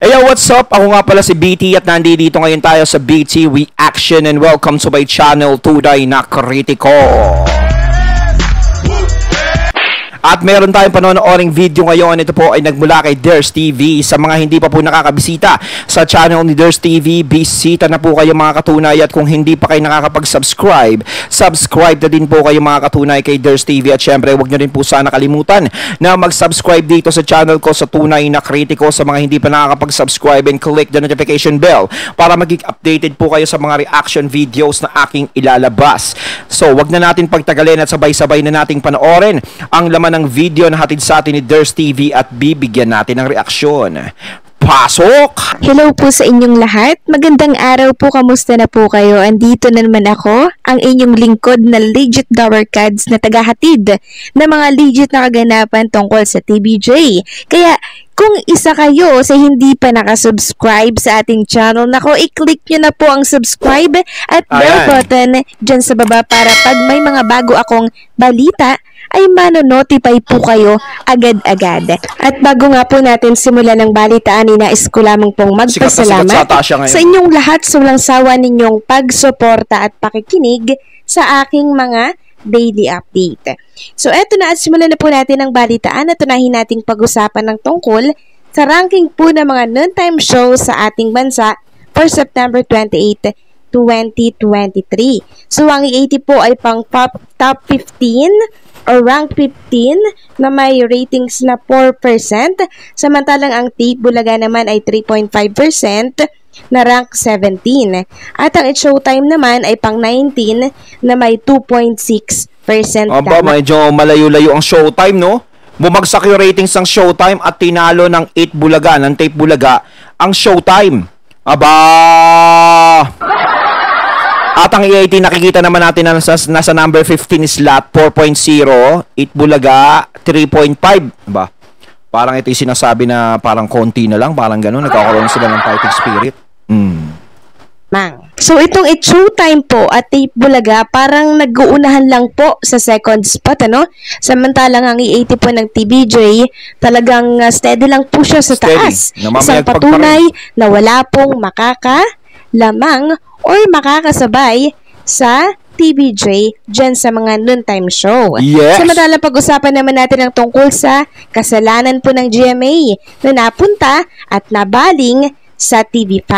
Hey, yo, what's up? Ako nga pala si BT at nandito ngayon tayo sa BT Reaction and welcome to my channel, Tunay na Kritiko. At meron tayong panonooring video ngayon. Ito po ay nagmula kay Ders TV. Sa mga hindi pa po nakakabisita sa channel ni Ders TV, bisita na po kayo mga katunay. At kung hindi pa kayo nakakapag-subscribe, subscribe na din po kayo mga katunay kay Ders TV. At syempre, huwag nyo rin po sana kalimutan na mag-subscribe dito sa channel ko sa Tunay na Kritiko. Sa mga hindi pa nakakapag-subscribe, and click the notification bell para maging updated po kayo sa mga reaction videos na aking ilalabas. So, huwag na natin pagtagalin at sabay-sabay na nating panoorin ang laman ng video na hatid sa atin ni Ders TV at bibigyan natin ng reaksyon. Pasok! Hello po sa inyong lahat. Magandang araw po. Kamusta na po kayo? Andito na naman ako, ang inyong lingkod na legit Dowercads na tagahatid ng mga legit na kaganapan tungkol sa TVJ. Kaya kung isa kayo sa hindi pa nakasubscribe sa ating channel, nako, i-click nyo na po ang subscribe at bell button dyan sa baba para pag may mga bago akong balita, ay mano-notify po kayo agad-agad. At bago nga po natin simulan ng balitaan, nais ko lamang pong magpasalamat sa inyong lahat sa walang sawa ninyong pagsuporta at pakikinig sa aking mga daily update. So eto na, at simulan na po natin ang balitaan at tunahin nating pag-usapan ng tungkol sa ranking po ng mga noontime shows sa ating bansa for September 28, 2023. So ang i-80 po ay pang top 15 o rank 15 na may ratings na 4%, samantalang ang Tape Bulaga naman ay 3.5% na rank 17. At ang It's Showtime naman ay pang 19 na may 2.6%. Aba, medyo malayo-layo ang Showtime, no? Bumagsak yung ratings ng Showtime at tinalo ng 8 Bulaga, ng Tape Bulaga, ang Showtime. Aba! At ang EIT, nakikita naman natin na nasa number 15 slot, 4.0, 8 Bulaga, 3.5. Diba? Parang ito yung sinasabi na parang konti na lang, parang gano'n, nagkakaroon sila ng fighting spirit. So itong It's Showtime po at Tape Bulaga, parang nag-uunahan lang po sa second spot, ano? Samantalang ang EIT po ng TVJ, talagang steady lang po siya sa taas. Isang patunay na wala pong makakalamang or makakasabay sa TVJ dyan sa mga noontime show. Yes. Samantala, pag-usapan naman natin ang tungkol sa kasalanan po ng GMA na napunta at nabaling sa TV5.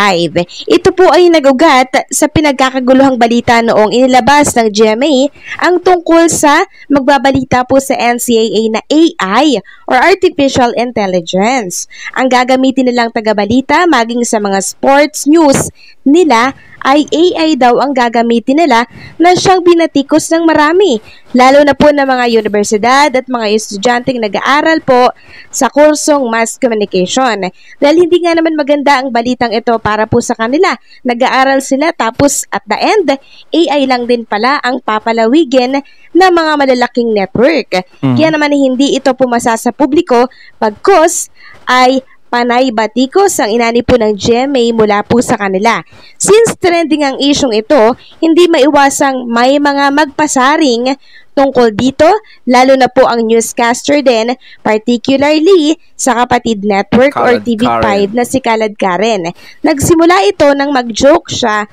Ito po ay nagugat sa pinagkakaguluhang balita noong inilabas ng GMA ang tungkol sa magbabalita po sa NCAA na AI or Artificial Intelligence. Ang gagamitin nilang tagabalita maging sa mga sports news nila ay AI daw ang gagamitin nila na siyang binatikos ng marami, lalo na po ng mga universidad at mga estudyanteng nag-aaral po sa kursong mass communication. Dahil hindi nga naman maganda ang balitang ito para po sa kanila. Nag-aaral sila tapos at the end, AI lang din pala ang papalawigin ng mga malalaking network. Kaya naman hindi ito pumasa sa publiko pagkos ay panay batikos ang inani po ng GMA mula po sa kanila. Since trending ang isyong ito, hindi maiwasang may mga magpasaring tungkol dito, lalo na po ang newscaster din, particularly sa kapatid network or TV5 na si Kalad Karen. Nagsimula ito nang mag-joke siya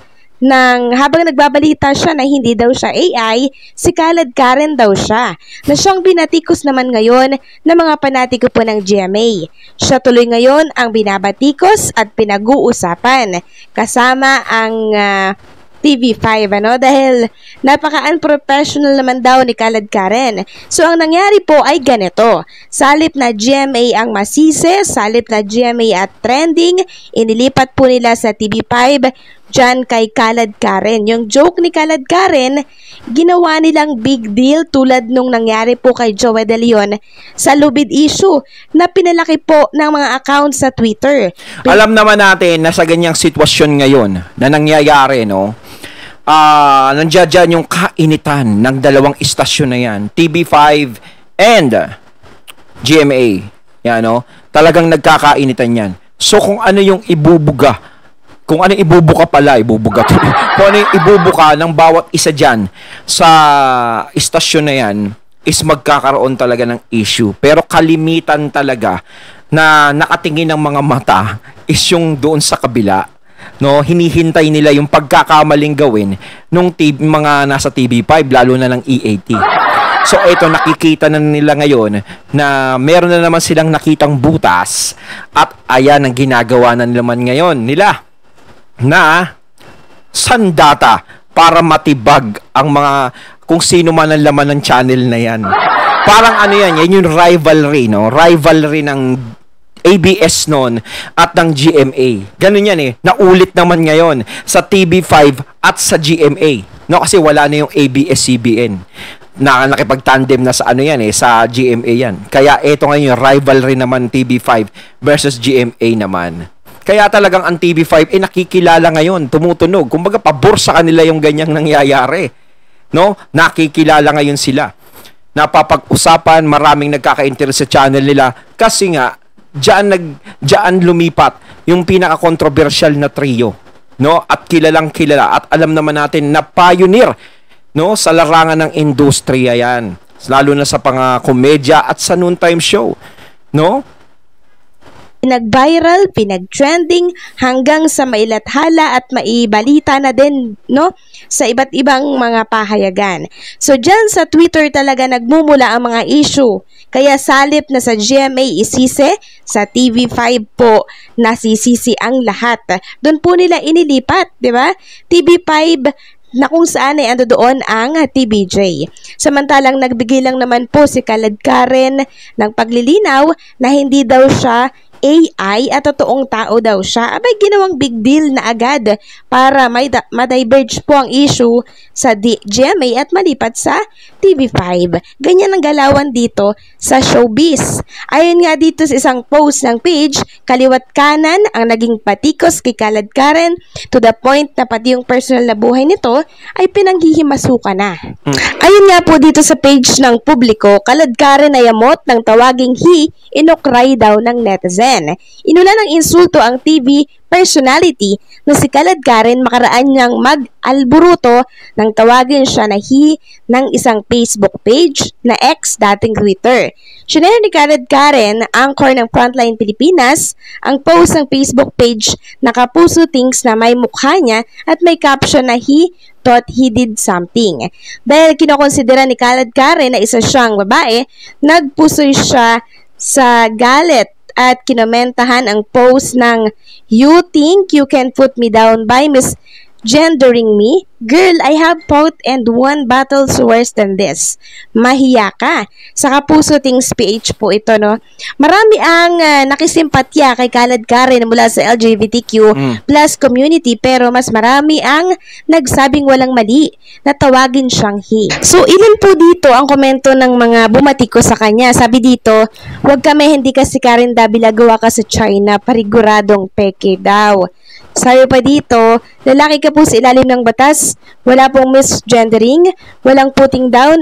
habang nagbabalita siya na hindi daw siya AI, si Kalad Karen daw siya, na siyang binatikos naman ngayon ng mga panatiko po ng GMA. Siya tuloy ngayon ang binabatikos at pinag-uusapan kasama ang TV5, ano? Dahil napaka-unprofessional naman daw ni Kalad Karen. So, ang nangyari po ay ganito. Salip na GMA ang masisi, salip na GMA at trending, inilipat po nila sa TV5 dyan kay Kalad Karen. Yung joke ni Kalad Karen, ginawa nilang big deal tulad nung nangyari po kay Joey De Leon sa Lubid issue na pinalaki po ng mga account sa Twitter. Alam naman natin na sa ganyang sitwasyon ngayon na nangyayari, no? Nandiyan dyan yung kainitan ng dalawang istasyon na yan, TV5 and GMA. Yan, no? Talagang nagkakainitan yan. So kung ano yung ibubuga, kung ano ibubuka pala, ibubuga to. Kung ano yung ibubuka ng bawat isa dyan sa istasyon na yan, is magkakaroon talaga ng issue. Pero kalimitan talaga na nakatingin ng mga mata is yung doon sa kabila. No, hinihintay nila yung pagkakamaling gawin nung mga nasa TV5, lalo na ng EAT. So ito, nakikita na nila ngayon na meron na naman silang nakitang butas at ayan ang ginagawa na naman ngayon nila na sandata para matibag ang mga kung sino man ang laman ng channel na yan. Parang ano yan yung rivalry, no? Rivalry ng ABS noon at ng GMA. Ganun yan eh. Naulit naman ngayon sa TV5 at sa GMA. No, kasi wala na yung ABS-CBN. Na nakipag-tandem na sa ano yan eh, sa GMA yan. Kaya ito ngayon yung rivalry naman TV5 versus GMA naman. Kaya talagang ang TV5 nakikilala ngayon, tumutunog. Kumbaga pabor sa kanila yung ganyang nangyayari. No? Nakikilala ngayon sila. Napapag-usapan, maraming nagkaka-interest sa channel nila kasi nga diyan lumipat yung pinaka-controversial na trio, no? At kilalang kilala at alam naman natin na pioneer, no, sa larangan ng industriya yan, lalo na sa komedya at sa noontime show, no? Pinag-viral, pinag-trending hanggang sa mailathala at maibalita na din, no, sa iba't ibang mga pahayagan. So dyan sa Twitter talaga nagmumula ang mga issue. Kaya salip na sa GMA isisi, sa TV5 po nasisisi ang lahat. Doon po nila inilipat, di ba? TV5 na kung saan ay ando doon ang TBJ. Samantalang nagbigay lang naman po si Khaled Karen ng paglilinaw na hindi daw siya AI at totoong tao daw siya. Abay, ginawang big deal na agad para ma-diverge po ang issue sa GMA at malipat sa TV5. Ganyan ang galawan dito sa showbiz. Ayon nga dito sa isang post ng page, kaliwat kanan ang naging patikos kay Khaled Karen to the point na pati yung personal na buhay nito ay pinanghihimasukan na. Ayon nga po dito sa page ng publiko, Khaled Karen ay amot ng tawaging inukray daw ng netizen. Inula ng insulto ang TV personality na si Khaled Karen makaraan niyang mag-alburuto nang tawagin siya na ng isang Facebook page na ex dating Twitter. Sinare ni Khaled Karen, anchor ng Frontline Pilipinas, ang post ng Facebook page na Kapuso thinks na may mukha niya at may caption na he thought he did something. Dahil kinokonsidera ni Khaled Karen na isa siyang babae, nagpusoy siya sa galit at kinomentahan ang post ng "You think you can put me down by misgendering me? Girl, I have fought and won battles worse than this. Mahiya ka." Sa Kapuso Things PH po ito, no? Marami ang nakisimpatya kay Khaled Karen mula sa LGBTQ plus community, pero mas marami ang nagsabing walang mali na tawagin siyang he. So, ilan po dito ang komento ng mga bumatiko sa kanya. Sabi dito, "Wag kami, hindi kasi Karen Davila, gawa ka sa China, pariguradong peke daw." Sabi pa dito, "Lalaki ka po sa ilalim ng batas, wala pong misgendering, walang putting down,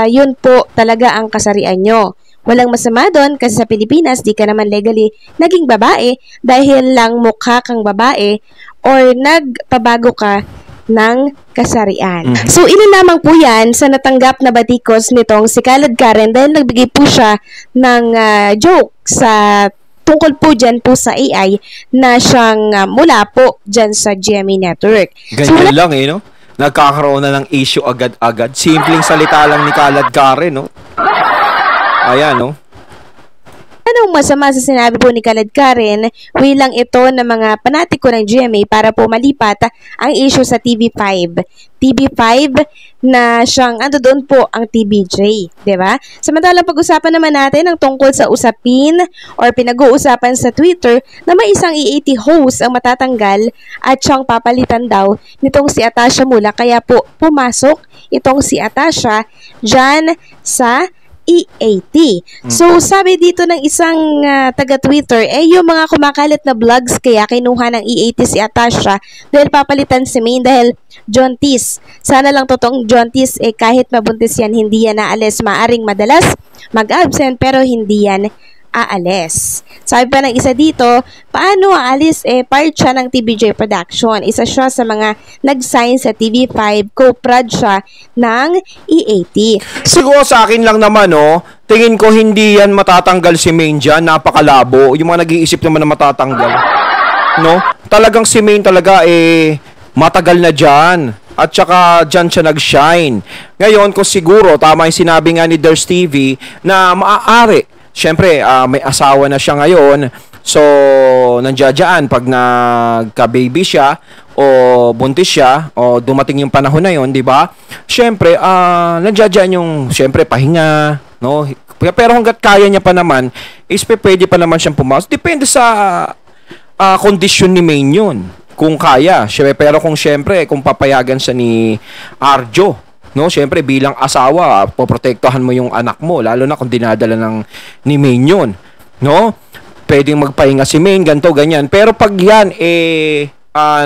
yun po talaga ang kasarian nyo. Walang masama doon kasi sa Pilipinas, di ka naman legally naging babae dahil lang mukha kang babae or nagpabago ka ng kasarian." So, ilan lamang po yan sa natanggap na batikos nitong si Khaled Karen dahil nagbigay po siya ng joke sa tungkol po dyan po sa AI na siyang mula po dyan sa GMA Network. Ganyan lang no? Nagkakaroon na ng issue agad-agad. Simpleng salita lang ni Khaled Karen, no? Ayan, no? Anong masama sa sinabi po ni Khaled Karen? Wilang ito ng mga panatiko ng GMA para po malipat ang issue sa TV5. TV5 na siyang ando doon po ang TBJ, di ba? Samantalang pag-usapan naman natin ang tungkol sa usapin or pinag-uusapan sa Twitter na may isang EAT host ang matatanggal at siyang papalitan daw nitong si Atasha Mula. Kaya po pumasok itong si Atasha dyan sa EAT. So, sabi dito ng isang taga-Twitter, yung mga kumakalat na vlogs kaya kinuha ng EAT si Atasha dahil papalitan si Maine dahil jaundice. Sana lang totoong jaundice, kahit mabuntis yan, hindi yan naalis. Maaring madalas mag-absent pero hindi yan aalis. Sabi pa ng isa dito, paano aalis? Part siya ng TBJ Production. Isa siya sa mga nag-sign sa TV5, co-prod siya ng EAT. Siguro sa akin lang naman, tingin ko hindi yan matatanggal si Maine dyan. Napakalabo. Yung mga nag-iisip naman na matatanggal. no? Talagang si Maine talaga matagal na dyan. At saka dyan siya nag-shine. Ngayon, kung siguro, tama yung sinabi nga ni Ders TV, na maaari. Siyempre, may asawa na siya ngayon. So, nandiyan pag nagka-baby siya, o buntis siya, o dumating yung panahon na yon, di ba? Siyempre, nandiyan yung, siyempre, pahinga, no? Pero hanggat kaya niya pa naman, pwede pa naman siyang pumasok. Depende sa kondisyon ni Maine yun. Kung kaya, syempre, pero kung papayagan siya ni Arjo, no, syempre bilang asawa, poprotektahan mo yung anak mo, lalo na kung dinadala ni Maine yun, no? Pwedeng magpahinga si Maine, ganto ganyan. Pero pag yan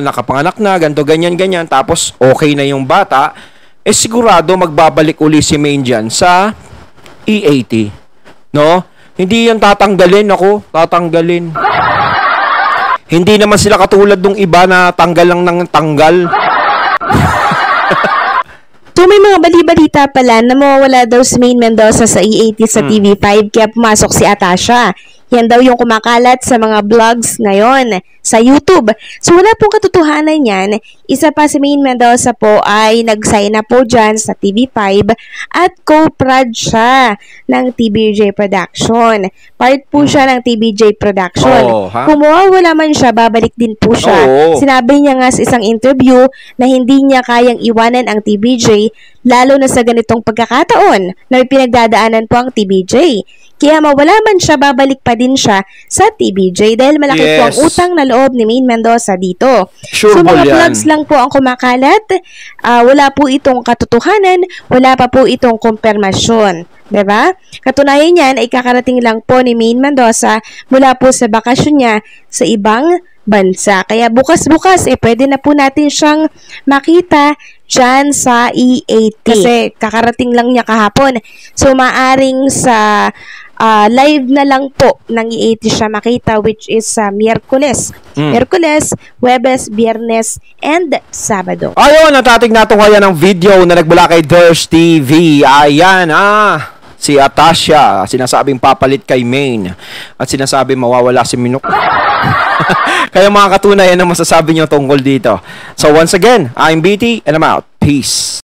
nakapanganak na, ganto ganyan, tapos okay na yung bata, sigurado magbabalik uli si Maine dyan sa E80, no? Hindi yan tatanggalin. Hindi naman sila katulad nung iba na tanggal lang ng tanggal. So may mga bali-balita pala na mawawala daw si Maine Mendoza sa E80 sa TV5 kaya pumasok si Atasha. Yan daw yung kumakalat sa mga vlogs ngayon sa YouTube. So wala pong katotohanan yan. Isa pa si Maine Mendoza po ay nag-sign up po dyan sa TV5 at co-prod siya ng TBJ Production. Part po siya ng TBJ Production. Kung mawawala man siya, babalik din po siya. Sinabi niya nga sa isang interview na hindi niya kayang iwanan ang TBJ lalo na sa ganitong pagkakataon na may pinagdadaanan po ang TBJ. Kaya mawala man siya, babalik pa din siya sa TBJ dahil malaki po ang utang na loob ni Maine Mendoza dito. Sure, so mga vlogs lang po ang kumakalat. Wala po itong katotohanan, wala pa po itong kumpirmasyon. Diba? Katunayan yan ay kakarating lang po ni Maine Mendoza mula po sa bakasyon niya sa ibang bansa. Kaya bukas-bukas pwede na po natin siyang makita dyan sa E80. Kasi kakarating lang niya kahapon. So maaring sa live na lang po ng E80 siya makita, which is Miyerkules. Miyerkules, Huwebes, Biyernes, and Sabado. Ayun, natatig natin kaya ng video na nagmula kay Ders TV. Ayan, si Atasha, sinasabing papalit kay Maine. At sinasabing mawawala si Minok. Kaya mga katunay, ano masasabi nyo tungkol dito? So once again, I'm BT and I'm out. Peace.